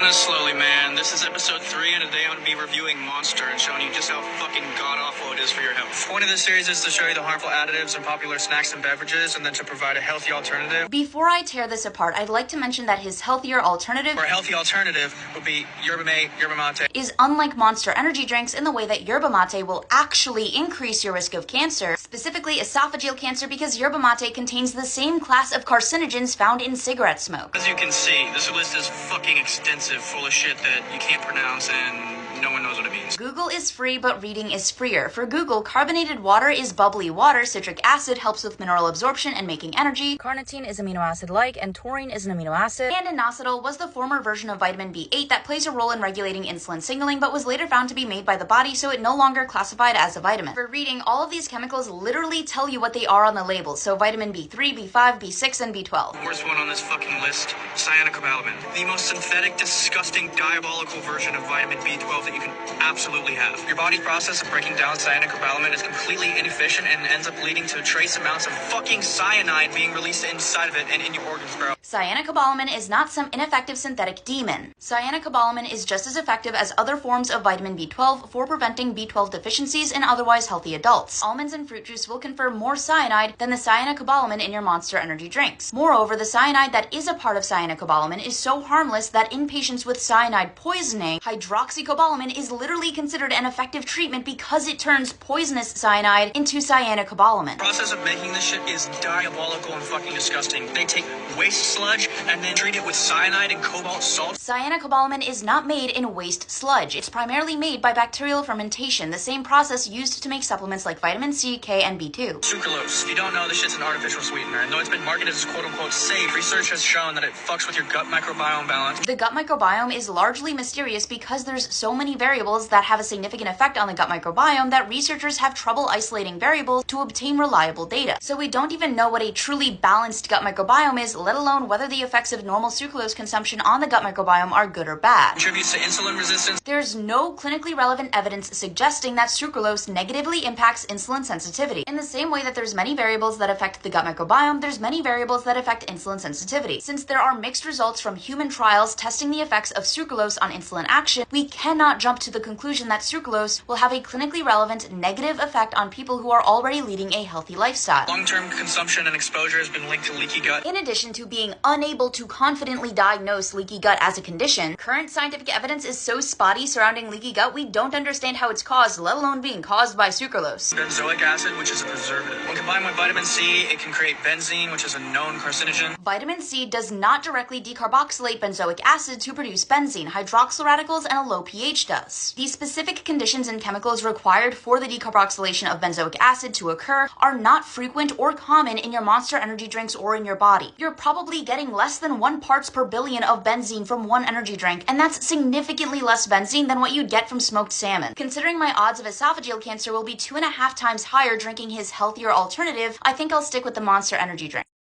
on this slowly, man. This is episode 3, and today I'm going to be reviewing Monster and showing you just how fucking god-awful it is for your health. The point of this series is to show you the harmful additives in popular snacks and beverages, and then to provide a healthy alternative. Before I tear this apart, I'd like to mention that his healthier alternative, Or a healthy alternative would be yerba mate, yerba mate. is unlike Monster energy drinks in the way that yerba mate will actually increase your risk of cancer, specifically esophageal cancer, because yerba mate contains the same class of carcinogens found in cigarette smoke. As you can see, this list is fucking extensive, full of shit that you can't pronounce and no one knows what it means. Google is free, but reading is freer. For Google, carbonated water is bubbly water, citric acid helps with mineral absorption and making energy, carnitine is amino acid-like, and taurine is an amino acid, and inositol was the former version of vitamin B8 that plays a role in regulating insulin signaling, but was later found to be made by the body, so it no longer classified as a vitamin. For reading, all of these chemicals literally tell you what they are on the label, so vitamin B3, B5, B6, and B12. Worst one on this fucking list, cyanocobalamin. The most synthetic, disgusting, diabolical version of vitamin B12 that you can absolutely have. Your body's process of breaking down cyanocobalamin is completely inefficient and ends up leading to trace amounts of fucking cyanide being released inside of it and in your organs, bro. Cyanocobalamin is not some ineffective synthetic demon. Cyanocobalamin is just as effective as other forms of vitamin B12 for preventing B12 deficiencies in otherwise healthy adults. Almonds and fruit juice will confer more cyanide than the cyanocobalamin in your Monster energy drinks. Moreover, the cyanide that is a part of cyanocobalamin is so harmless that in patients with cyanide poisoning, hydroxycobalamin is literally considered an effective treatment because it turns poisonous cyanide into cyanocobalamin. The process of making this shit is diabolical and fucking disgusting. They take waste sludge and then treat it with cyanide and cobalt salt. Cyanocobalamin is not made in waste sludge. It's primarily made by bacterial fermentation, the same process used to make supplements like vitamin C, K, and B2. Sucralose. If you don't know, this shit's an artificial sweetener, and though it's been marketed as quote-unquote safe, research has shown that it fucks with your gut microbiome balance. The gut microbiome is largely mysterious because there's so many variables that have a significant effect on the gut microbiome that researchers have trouble isolating variables to obtain reliable data. So we don't even know what a truly balanced gut microbiome is, let alone whether the effects of normal sucralose consumption on the gut microbiome are good or bad. Contributes to insulin resistance. There's no clinically relevant evidence suggesting that sucralose negatively impacts insulin sensitivity. In the same way that there's many variables that affect the gut microbiome, there's many variables that affect insulin sensitivity. Since there are mixed results from human trials testing the effects of sucralose on insulin action, we cannot jump to the conclusion that sucralose will have a clinically relevant negative effect on people who are already leading a healthy lifestyle. Long-term consumption and exposure has been linked to leaky gut. In addition to being unable to confidently diagnose leaky gut as a condition, current scientific evidence is so spotty surrounding leaky gut we don't understand how it's caused, let alone being caused by sucralose. Benzoic acid, which is a preservative. When combined with vitamin C, it can create benzene, which is a known carcinogen. Vitamin C does not directly decarboxylate benzoic acid to produce benzene. Hydroxyl radicals and a low pH does. The specific conditions and chemicals required for the decarboxylation of benzoic acid to occur are not frequent or common in your Monster energy drinks or in your body. You're probably getting less than 1 parts per billion of benzene from one energy drink, and that's significantly less benzene than what you'd get from smoked salmon. Considering my odds of esophageal cancer will be 2.5 times higher drinking his healthier alternative, I think I'll stick with the Monster energy drink.